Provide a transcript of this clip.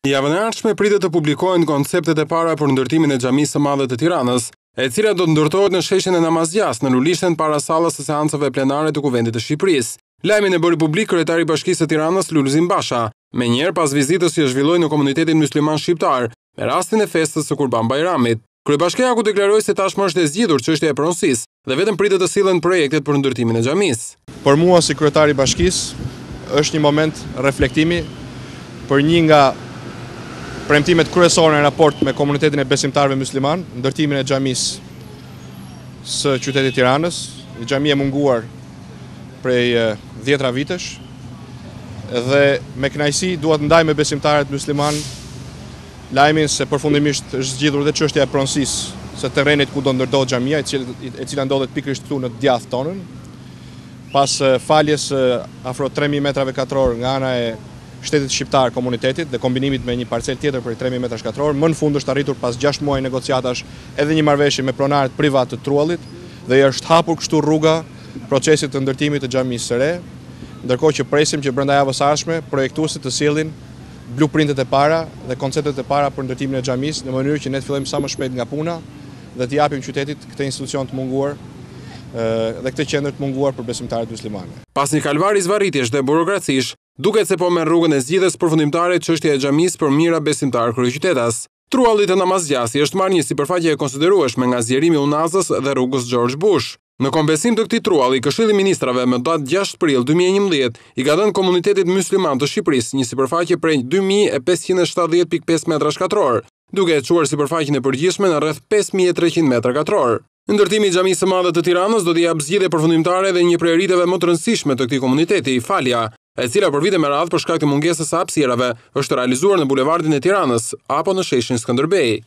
Javën e ardhshme pritet të publikohen konceptet e para për ndërtimin e xhamisë së madhe të Tiranës, e cila do të ndërtohet në sheshin e Namazgjas në Lulishten para sallës së seancave plenare të Kuvendit të Shqipërisë. Lajmin e bëri publik kryetari i Bashkisë së Tiranës Lulzim Basha, menjëherë pas vizitës që zhvilloi në komunitetin musliman shqiptar, me rastin e festës së Kurban Bajramit. Kryebashkiaku deklaroi se tashmë është e zgjidhur çështja e pronësisë dhe vetëm pritet të sillen projektet për ndërtimin e xhamisë. Për mua si kryetari i Bashkisë është një moment reflektimi për një nga premtimet kryesore në raport me komunitetin e besimtarëve musliman, ndërtimin e xhamisë së qytetit Tiranës, një xhami e munguar prej 10 vitesh, dhe me kënaqësi dua të ndaj me besimtarët musliman lajmin se përfundimisht është zgjidhur dhe çështja e pronësisë së terrenit ku do ndërtohet xhamia, e cila ndodhet pikërisht këtu në djath tonën, pas faljes afro 3000 metrave katror nga ana e shtetit shqiptar komunitetit dhe kombinimit me një parcel tjetër për 3000 metra katror, më në fund është arritur pas 6 muaj negociatash edhe një marrëveshje me pronarët privat të Truallit dhe është hapur kështu rruga procesit të ndërtimit të xhamisë së re, ndërkohë që presim që brenda javës së ardhshme projektuesit të sillin blueprintet e para dhe konceptet e para për ndërtimin e xhamisë në mënyrë që ne të fillojmë sa më shpejt nga puna dhe të japim qytetit këtë institucion të munguar dhe këtë qendër të munguar për besimtarët muslimane. Pas një kalvari zvarritjesh dhe burokracish, duket se po merr rrugën e zgjidhjes përfundimtare çështja e xhamisë për mira besimtar kryeqytetas. Trualli të Namazgjasi është marrë një sipërfaqe e konsiderueshme nga zgjerimi i Unazës dhe rrugës George Bush. Në kombesim të këtij trualli, Këshilli i Ministrave me datë 6 prill 2011 i ka dhënë komunitetit musliman të Shqipërisë një sipërfaqe prej 2570.5 metra katror, duke e quar sipërfaqen e përgjithshme në rreth 5300 metra katror. Ndërtimi i xhamisë së madhe të Tiranës do t'i japë zgjidhje përfundimtare dhe një prej riteve më të rëndësishme të këtij komuniteti, falja, e cila për vite me radhë për shkak të mungesës së hapësirave është realizuar në bulevardin e Tiranës apo në sheshin Skënderbej.